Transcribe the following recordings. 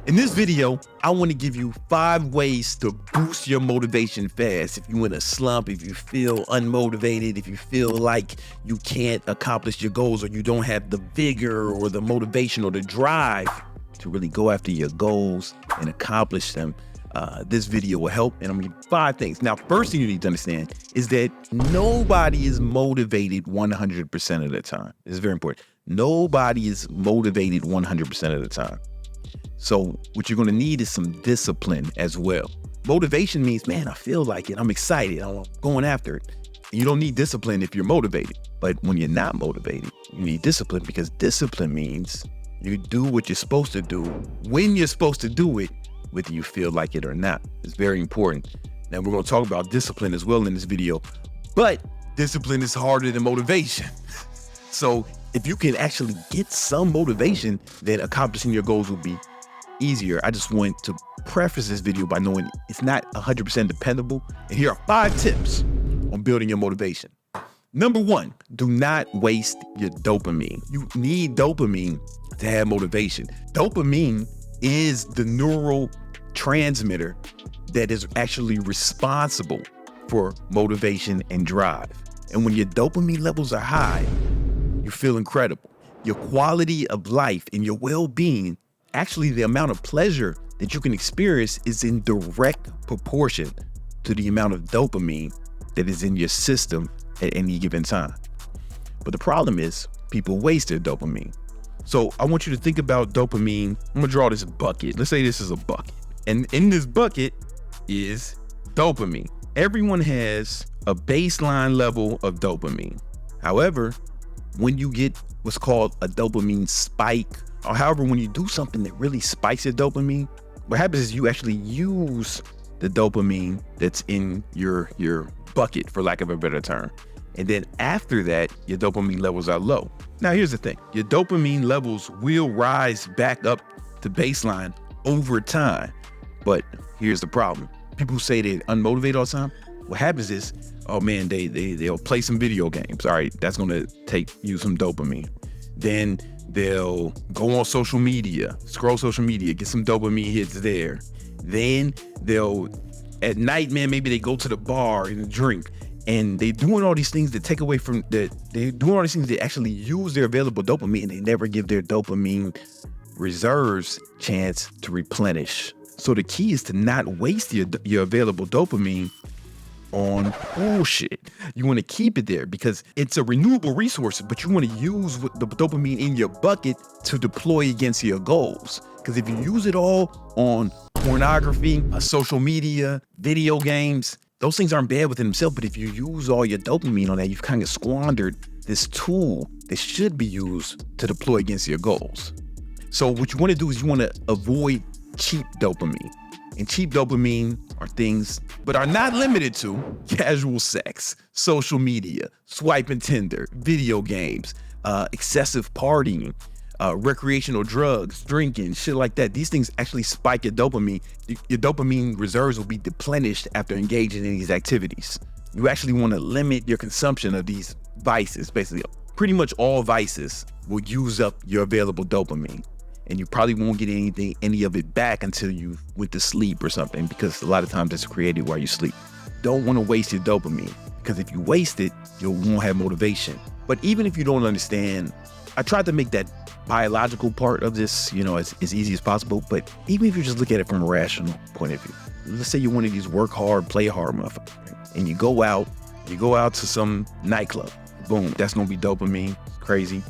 In this video, I want to give you 5 ways to boost your motivation fast. If you're in a slump, if you feel unmotivated, if you feel like you can't accomplish your goals or you don't have the vigor or the motivation or the drive to really go after your goals and accomplish them, this video will help. And I'm gonna give you 5 things. Now, first thing you need to understand is that nobody is motivated 100% of the time. This is very important. Nobody is motivated 100% of the time. So what you're gonna need is some discipline as well. Motivation means, man, I feel like it. I'm excited. I'm going after it. You don't need discipline if you're motivated. But when you're not motivated, you need discipline, because discipline means you do what you're supposed to do when you're supposed to do it, whether you feel like it or not. It's very important. Now we're gonna talk about discipline as well in this video, but discipline is harder than motivation. So if you can actually get some motivation, then accomplishing your goals will be easier. I just want to preface this video by knowing it's not 100% dependable. And here are 5 tips on building your motivation. Number 1, do not waste your dopamine. You need dopamine to have motivation. Dopamine is the neural transmitter that is actually responsible for motivation and drive. And when your dopamine levels are high, you feel incredible. Your quality of life and your well-being, actually the amount of pleasure that you can experience, is in direct proportion to the amount of dopamine that is in your system at any given time. But the problem is people waste their dopamine. So I want you to think about dopamine. I'm gonna draw this bucket. Let's say this is a bucket. And in this bucket is dopamine. Everyone has a baseline level of dopamine. However, when you get what's called a dopamine spike, or however, when you do something that really spikes your dopamine, what happens is you actually use the dopamine that's in your bucket, for lack of a better term. And then after that, your dopamine levels are low. Now, here's the thing. Your dopamine levels will rise back up to baseline over time. But here's the problem. People who say they're unmotivated all the time, what happens is, oh man, they'll play some video games. All right, that's gonna take you some dopamine. Then they'll go on social media, scroll social media, get some dopamine hits there. Then they'll, at night, man, maybe they go to the bar and drink. And they're doing all these things that take away from they're doing all these things that actually use their available dopamine, and they never give their dopamine reserves chance to replenish. So the key is to not waste your available dopamine on bullshit. You want to keep it there because it's a renewable resource, but you want to use the dopamine in your bucket to deploy against your goals. Because if you use it all on pornography, social media, video games, those things aren't bad within themselves, but if you use all your dopamine on that, you've kind of squandered this tool that should be used to deploy against your goals. So what you want to do is you want to avoid cheap dopamine. And cheap dopamine are things, but are not limited to, casual sex, social media, swiping Tinder, video games, excessive partying, recreational drugs, drinking, shit like that. These things actually spike your dopamine. Your dopamine reserves will be deplenished after engaging in these activities. You actually want to limit your consumption of these vices. Basically, pretty much all vices will use up your available dopamine. And you probably won't get any of it back until you went to sleep or something, because a lot of times it's created while you sleep. Don't want to waste your dopamine, because if you waste it, you won't have motivation. But even if you don't understand, I tried to make that biological part of this, as easy as possible. But even if you just look at it from a rational point of view, let's say you're one of these work hard, play hard motherfuckers, and you go out to some nightclub. Boom, that's gonna be dopamine, crazy.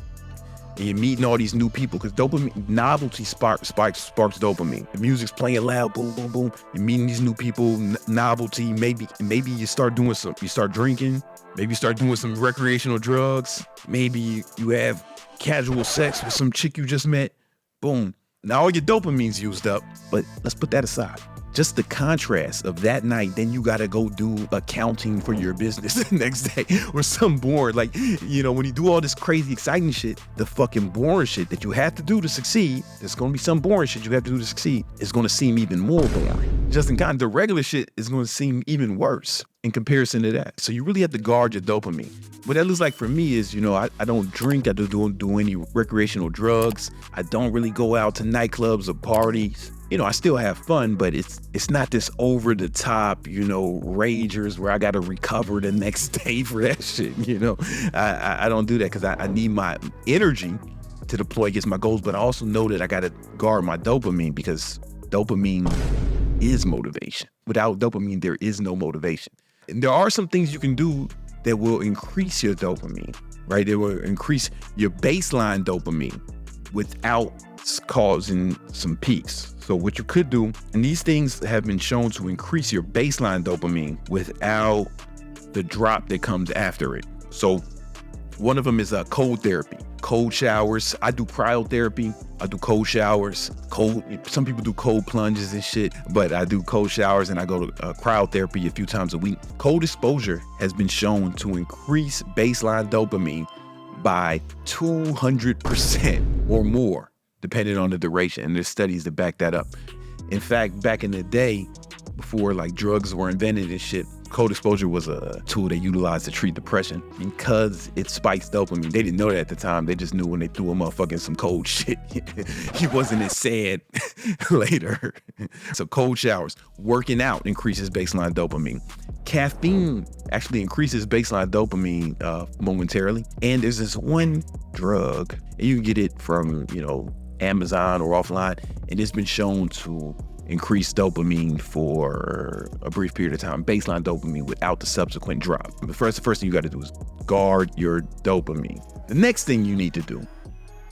And you're meeting all these new people, because dopamine, novelty sparks dopamine. The music's playing loud, boom, boom, boom. You're meeting these new people, novelty. Maybe you start drinking. Maybe you start doing some recreational drugs. Maybe you have casual sex with some chick you just met. Boom. Now all your dopamine's used up, but let's put that aside. Just the contrast of that night, then you gotta go do accounting for your business the next day or some boring. Like, when you do all this crazy exciting shit, the fucking boring shit that you have to do to succeed, there's gonna be some boring shit you have to do to succeed, is gonna seem even more boring. Just in kind, the regular shit is going to seem even worse in comparison to that. So you really have to guard your dopamine. What that looks like for me is, I don't drink. I don't do any recreational drugs. I don't really go out to nightclubs or parties. I still have fun, but it's not this over the top, ragers where I got to recover the next day for that shit. I don't do that because I need my energy to deploy against my goals, but I also know that I got to guard my dopamine because dopamine is motivation. Without dopamine, there is no motivation. And there are some things you can do that will increase your dopamine, right? They will increase your baseline dopamine without causing some peaks. So what you could do, and these things have been shown to increase your baseline dopamine without the drop that comes after it. So one of them is cold therapy. Cold showers. I do cryotherapy. I do cold showers. Some people do cold plunges and shit, but I do cold showers and I go to cryotherapy a few times a week. Cold exposure has been shown to increase baseline dopamine by 200% or more, depending on the duration. And there's studies that back that up. In fact, back in the day, before like drugs were invented and shit, cold exposure was a tool they utilized to treat depression because it spikes dopamine. They didn't know that at the time. They just knew when they threw a motherfucker in some cold shit. He wasn't as sad later. So cold showers, working out increases baseline dopamine. Caffeine actually increases baseline dopamine momentarily. And there's this one drug, and you can get it from, Amazon or offline, and it's been shown to increase dopamine for a brief period of time, baseline dopamine without the subsequent drop. But the first thing you got to do is guard your dopamine. The next thing you need to do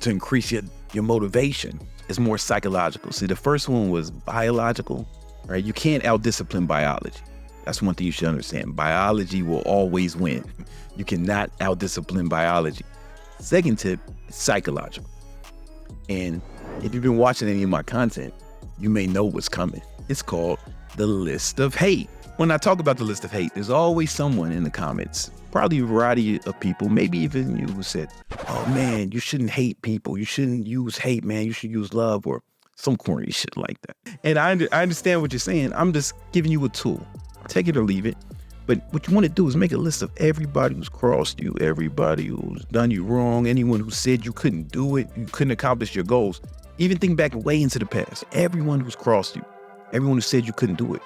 to increase your motivation is more psychological. See, the first one was biological, right? You can't out-discipline biology. That's one thing you should understand. Biology will always win. You cannot out-discipline biology. Second tip is psychological. And if you've been watching any of my content, you may know what's coming. It's called the list of hate. When I talk about the list of hate, there's always someone in the comments, probably a variety of people, maybe even you, who said, oh man, you shouldn't hate people. You shouldn't use hate, man. You should use love, or some corny shit like that. And I understand what you're saying. I'm just giving you a tool. Take it or leave it. But what you want to do is make a list of everybody who's crossed you, everybody who's done you wrong, anyone who said you couldn't do it, you couldn't accomplish your goals. Even think back way into the past. Everyone who's crossed you, everyone who said you couldn't do it,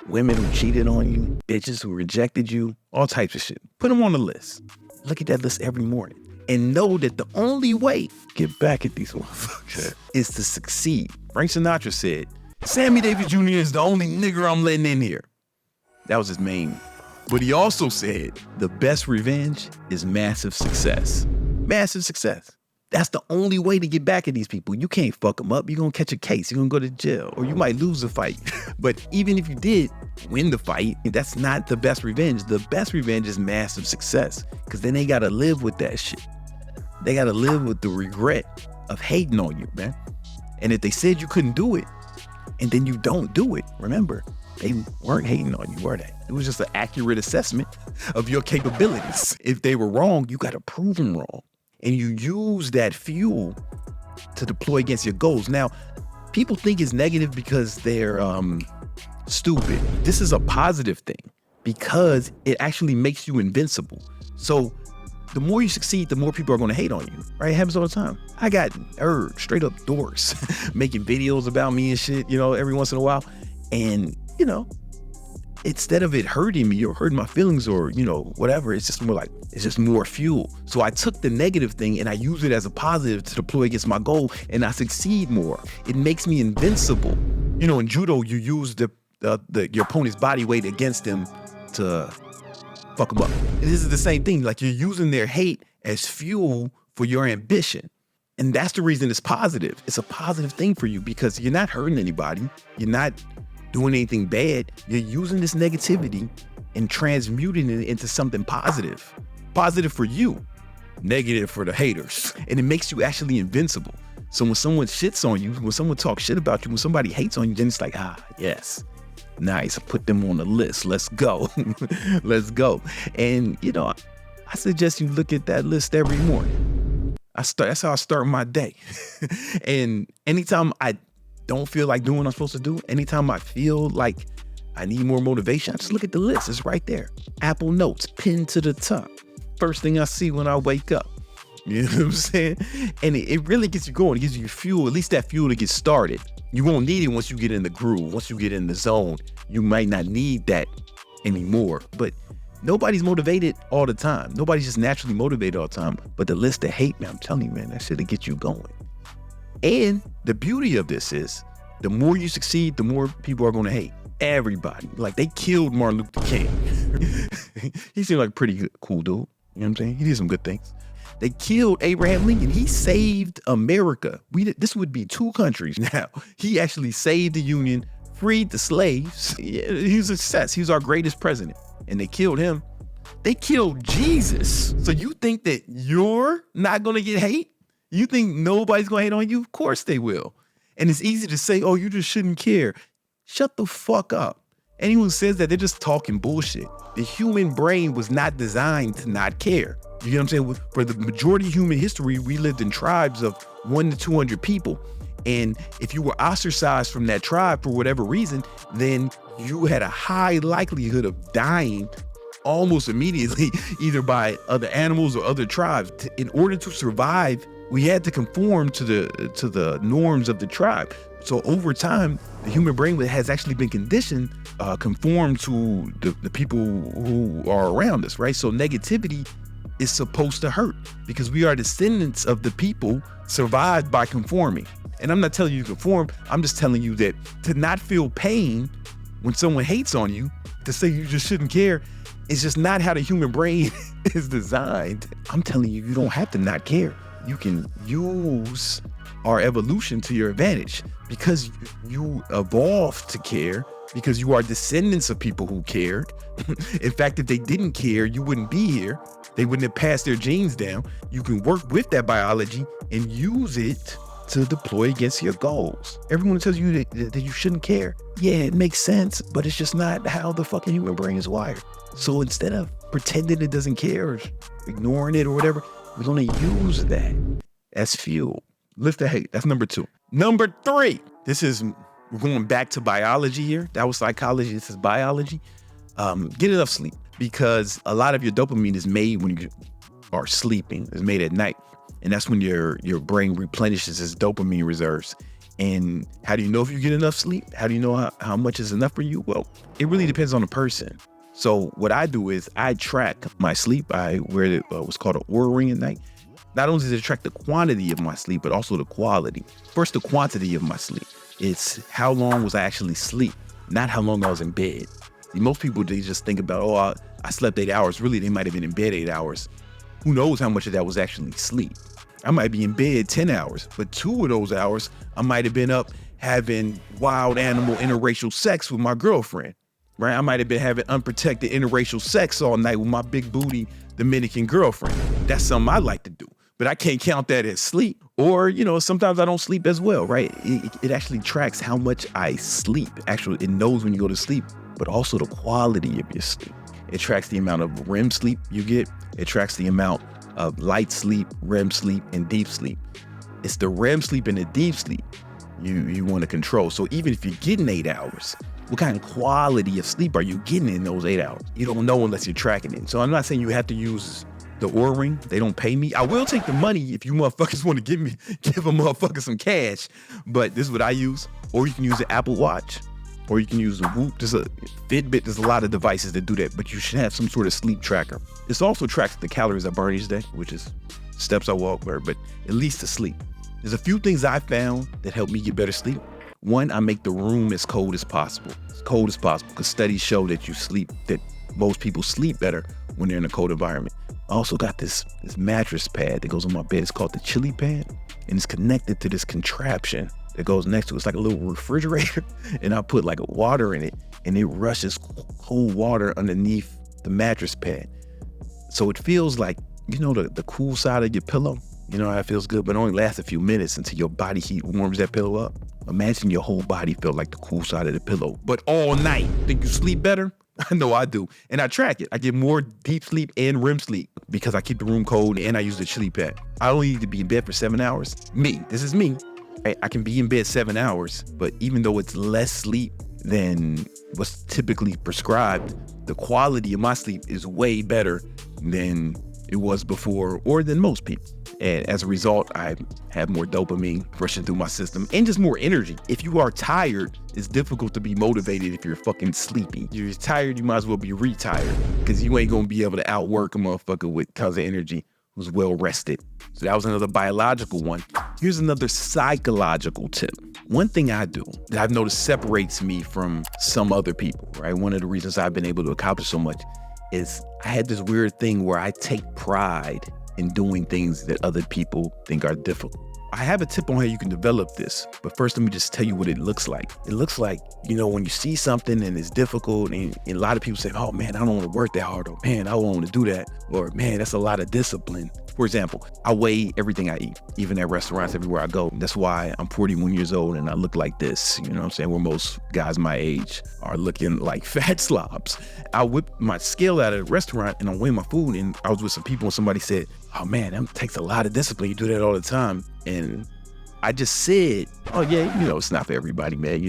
women who cheated on you, bitches who rejected you, all types of shit. Put them on the list. Look at that list every morning and know that the only way to get back at these motherfuckers is to succeed. Frank Sinatra said, Sammy Davis Jr. is the only nigger I'm letting in here. That was his main. But he also said, the best revenge is massive success. Massive success. That's the only way to get back at these people. You can't fuck them up. You're going to catch a case. You're going to go to jail, or you might lose the fight. But even if you did win the fight, that's not the best revenge. The best revenge is massive success, because then they got to live with that shit. They got to live with the regret of hating on you, man. And if they said you couldn't do it, and then you don't do it, remember, they weren't hating on you, were they? It was just an accurate assessment of your capabilities. If they were wrong, you got to prove them wrong. And you use that fuel to deploy against your goals. Now, people think it's negative because they're stupid. This is a positive thing because it actually makes you invincible. So the more you succeed, the more people are going to hate on you, right? It happens all the time. I got straight up dorks making videos about me and shit, every once in a while. And, instead of it hurting me or hurting my feelings or, whatever, it's just more fuel. So I took the negative thing and I use it as a positive to deploy against my goal, and I succeed more. It makes me invincible. In judo, you use your opponent's body weight against them to fuck them up. And this is the same thing. Like, you're using their hate as fuel for your ambition. And that's the reason it's positive. It's a positive thing for you because you're not hurting anybody. You're not doing anything bad. You're using this negativity and transmuting it into something positive. Positive for you, negative for the haters. And it makes you actually invincible. So when someone shits on you, when someone talks shit about you, when somebody hates on you, then it's like, yes, nice, I put them on the list. Let's go. Let's go. And, I suggest you look at that list every morning. That's how I start my day. And anytime I don't feel like doing what I'm supposed to do, anytime I feel like I need more motivation, I just look at the list. It's right there. Apple Notes, pinned to the top. First thing I see when I wake up. You know what I'm saying? And it really gets you going. It gives you fuel, at least that fuel to get started. You won't need it once you get in the groove, once you get in the zone. You might not need that anymore. But nobody's motivated all the time. Nobody's just naturally motivated all the time. But the list of hate, man, I'm telling you, man, that shit'll get you going. And the beauty of this is, the more you succeed, the more people are going to hate. Everybody. Like, they killed Martin Luther King. He seemed like a pretty cool dude. You know what I'm saying? He did some good things. They killed Abraham Lincoln. He saved America. This would be 2 countries now. He actually saved the Union, freed the slaves. Yeah, he was a success. He was our greatest president. And they killed him. They killed Jesus. So you think that you're not going to get hate? You think nobody's going to hate on you? Of course they will. And it's easy to say, oh, you just shouldn't care. Shut the fuck up. Anyone who says that, they're just talking bullshit. The human brain was not designed to not care. You know what I'm saying? For the majority of human history, we lived in tribes of 100 to 200 people. And if you were ostracized from that tribe for whatever reason, then you had a high likelihood of dying almost immediately, either by other animals or other tribes. In order to survive, we had to conform to the norms of the tribe. So over time, the human brain has actually been conditioned, conform to the people who are around us, right? So negativity is supposed to hurt because we are descendants of the people survived by conforming. And I'm not telling you to conform. I'm just telling you that to not feel pain when someone hates on you, to say you just shouldn't care, is just not how the human brain is designed. I'm telling you, you don't have to not care. You can use our evolution to your advantage because you evolved to care, because you are descendants of people who cared. In fact, if they didn't care, you wouldn't be here. They wouldn't have passed their genes down. You can work with that biology and use it to deploy against your goals. Everyone tells you that you shouldn't care. Yeah, it makes sense, but it's just not how the fucking human brain is wired. So instead of pretending it doesn't care or ignoring it or whatever, we're gonna use that as fuel. Lift the hate. That's number 2. Number 3, we're going back to biology here. That was psychology. This is biology. Get enough sleep, because a lot of your dopamine is made when you are sleeping. It's made at night. And that's when your brain replenishes its dopamine reserves. And how do you know if you get enough sleep? How do you know how much is enough for you? Well, it really depends on the person. So what I do is I track my sleep. I wear what's called an Oura ring at night. Not only does it track the quantity of my sleep, but also the quality. First, the quantity of my sleep. It's how long was I actually asleep, not how long I was in bed. See, most people, they just think about, oh, I slept 8 hours. Really, they might have been in bed 8 hours. Who knows how much of that was actually sleep? I might be in bed 10 hours, but 2 of those hours, I might have been up having wild animal interracial sex with my girlfriend, right? I might have been having unprotected interracial sex all night with my big booty Dominican girlfriend. That's something I like to do, but I can't count that as sleep. Or, sometimes I don't sleep as well, right? It actually tracks how much I sleep. Actually, it knows when you go to sleep, but also the quality of your sleep. It tracks the amount of REM sleep you get. It tracks the amount of light sleep, REM sleep, and deep sleep. It's the REM sleep and the deep sleep you want to control. So even if you're getting 8 hours, what kind of quality of sleep are you getting in those 8 hours? You don't know unless you're tracking it. So I'm not saying you have to use the Oura ring. They don't pay me. I will take the money if you motherfuckers want to give a motherfucker some cash. But this is what I use. Or you can use an Apple Watch. Or you can use the Whoop. There's a Fitbit. There's a lot of devices that do that, but you should have some sort of sleep tracker. This also tracks the calories I burn each day, which is steps I walk, but at least to sleep. There's a few things I found that help me get better sleep. One, I make the room as cold as possible. As cold as possible, because studies show that most people sleep better when they're in a cold environment. I also got this mattress pad that goes on my bed. It's called the chili pad, and it's connected to this contraption that goes next to it. It's like a little refrigerator, and I put like water in it, and it rushes cold water underneath the mattress pad. So it feels like, the cool side of your pillow. You know how it feels good, but it only lasts a few minutes until your body heat warms that pillow up. Imagine your whole body feel like the cool side of the pillow, but all night. Think you sleep better? I know I do. And I track it. I get more deep sleep and REM sleep because I keep the room cold and I use the chili pad. I only need to be in bed for 7 hours. This is me. right? I can be in bed 7 hours, but even though it's less sleep than what's typically prescribed, the quality of my sleep is way better than it was before, or than most people. And as a result, I have more dopamine rushing through my system and just more energy. If you are tired, it's difficult to be motivated if you're fucking sleepy. You're tired, you might as well be retired, because you ain't gonna be able to outwork a motherfucker with tons of energy who's well rested. So that was another biological one. Here's another psychological tip. One thing I do that I've noticed separates me from some other people, right? One of the reasons I've been able to accomplish so much is I had this weird thing where I take pride in doing things that other people think are difficult. I have a tip on how you can develop this, but first let me just tell you what it looks like. It looks like, when you see something and it's difficult, and a lot of people say, oh man, I don't want to work that hard, or man, I don't want to do that, or man, that's a lot of discipline. For example, I weigh everything I eat, even at restaurants, everywhere I go. That's why I'm 41 years old and I look like this, you know what I'm saying? Where most guys my age are looking like fat slobs. I whip my scale out at a restaurant and I'm weighing my food, and I was with some people and somebody said, oh man, that takes a lot of discipline. You do that all the time. And I just said, oh yeah, it's not for everybody, man.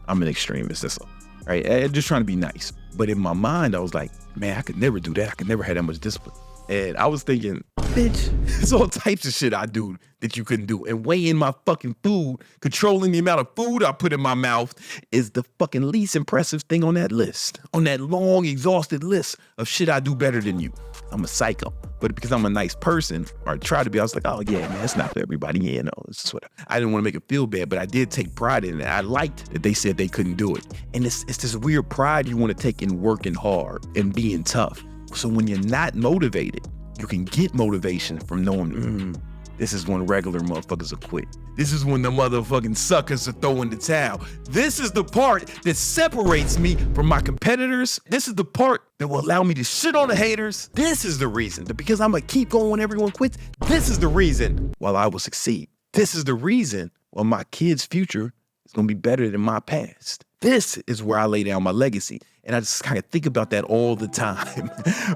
I'm an extremist, that's all, right? I'm just trying to be nice. But in my mind, I was like, man, I could never do that. I could never have that much discipline. And I was thinking, bitch, there's all types of shit I do that you couldn't do. And weighing my fucking food, controlling the amount of food I put in my mouth is the fucking least impressive thing on that list, on that long, exhausted list of shit I do better than you. I'm a psycho. But because I'm a nice person, or I try to be, I was like, oh yeah, man, it's not for everybody. Yeah, no, it's just what I didn't want to make it feel bad, but I did take pride in it. I liked that they said they couldn't do it. And it's this weird pride you want to take in working hard and being tough. So when you're not motivated, you can get motivation from knowing, this is when regular motherfuckers will quit. This is when the motherfucking suckers are throwing the towel. This is the part that separates me from my competitors. This is the part that will allow me to shit on the haters. This is the reason, because I'm gonna keep going when everyone quits. This is the reason why I will succeed. This is the reason why my kids' future is gonna be better than my past. This is where I lay down my legacy. And I just kind of think about that all the time.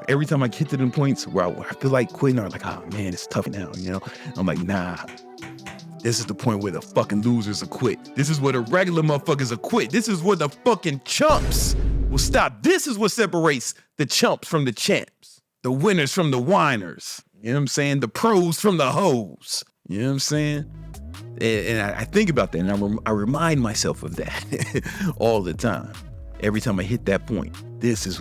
Every time I get to them points where I feel like quitting, or like, oh man, it's tough now, I'm like, nah. This is the point where the fucking losers will quit. This is where the regular motherfuckers will quit. This is where the fucking chumps will stop. This is what separates the chumps from the champs. The winners from the whiners. You know what I'm saying? The pros from the hoes. You know what I'm saying? And I think about that, and I remind myself of that all the time. Every time I hit that point, this is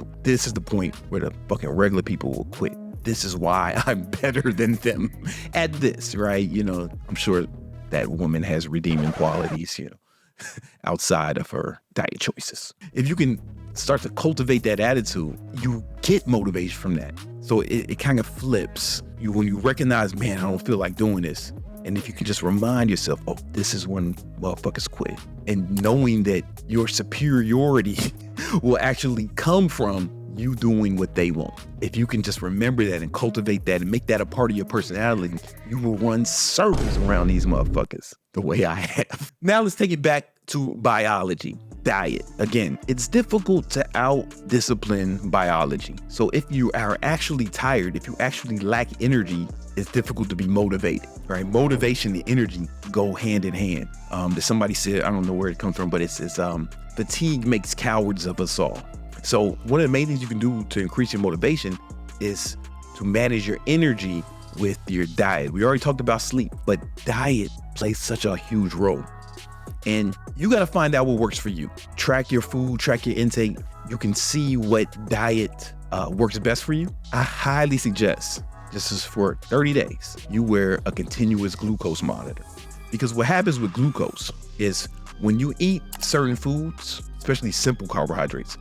the point where the fucking regular people will quit. This is why I'm better than them at this, right? I'm sure that woman has redeeming qualities, outside of her diet choices. If you can start to cultivate that attitude, you get motivation from that. So it kind of flips. When you recognize, man, I don't feel like doing this. And if you can just remind yourself, oh, this is when motherfuckers quit. And knowing that your superiority will actually come from you doing what they want. If you can just remember that and cultivate that and make that a part of your personality, you will run circles around these motherfuckers the way I have. Now let's take it back to biology. Diet. Again, it's difficult to out-discipline biology. So if you are actually tired, if you actually lack energy, it's difficult to be motivated, right? Motivation and energy go hand in hand. Somebody said, I don't know where it comes from, but it says, fatigue makes cowards of us all. So one of the main things you can do to increase your motivation is to manage your energy with your diet. We already talked about sleep, but diet plays such a huge role. And you got to find out what works for you. Track your food, track your intake. You can see what diet works best for you. I highly suggest, this is for 30 days, you wear a continuous glucose monitor. Because what happens with glucose is when you eat certain foods, especially simple carbohydrates,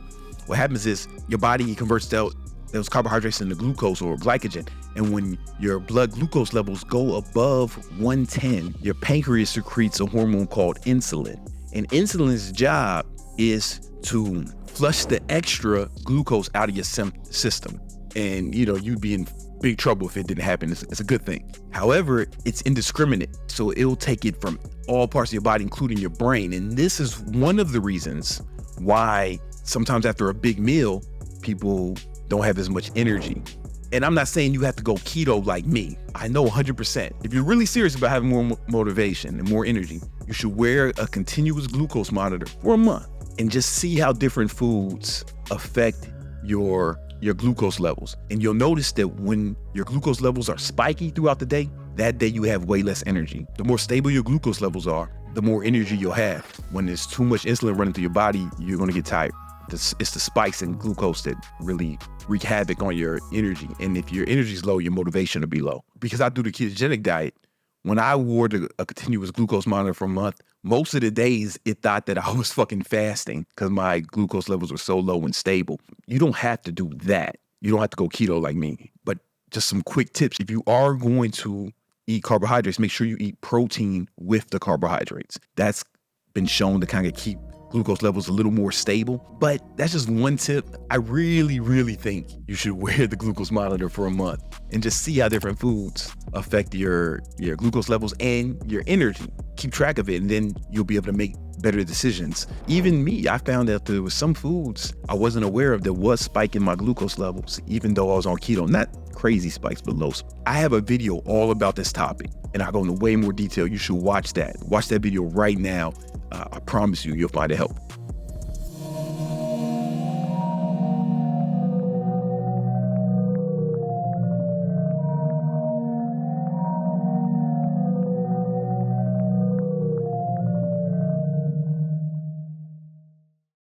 what happens is your body converts those carbohydrates into glucose or glycogen. And when your blood glucose levels go above 110, your pancreas secretes a hormone called insulin. And insulin's job is to flush the extra glucose out of your system. And you'd be in big trouble if it didn't happen. It's a good thing. However, it's indiscriminate. So it'll take it from all parts of your body, including your brain. And this is one of the reasons why sometimes after a big meal, people don't have as much energy. And I'm not saying you have to go keto like me. I know 100%. If you're really serious about having more motivation and more energy, you should wear a continuous glucose monitor for a month and just see how different foods affect your glucose levels. And you'll notice that when your glucose levels are spiky throughout the day, that day you have way less energy. The more stable your glucose levels are, the more energy you'll have. When there's too much insulin running through your body, you're gonna get tired. It's the spikes in glucose that really wreak havoc on your energy. And if your energy is low, your motivation will be low. Because I do the ketogenic diet, when I wore a continuous glucose monitor for a month, most of the days it thought that I was fucking fasting because my glucose levels were so low and stable. You don't have to do that. You don't have to go keto like me. But just some quick tips. If you are going to eat carbohydrates, make sure you eat protein with the carbohydrates. That's been shown to kind of keep glucose levels a little more stable. But that's just one tip. I really, really think you should wear the glucose monitor for a month and just see how different foods affect your glucose levels and your energy. Keep track of it, and then you'll be able to make better decisions. Even me, I found out there was some foods I wasn't aware of that was spiking my glucose levels, even though I was on keto. Not crazy spikes, but low. I have a video all about this topic, and I go into way more detail. You should watch that. Watch that video right now. I promise you'll find it helpful.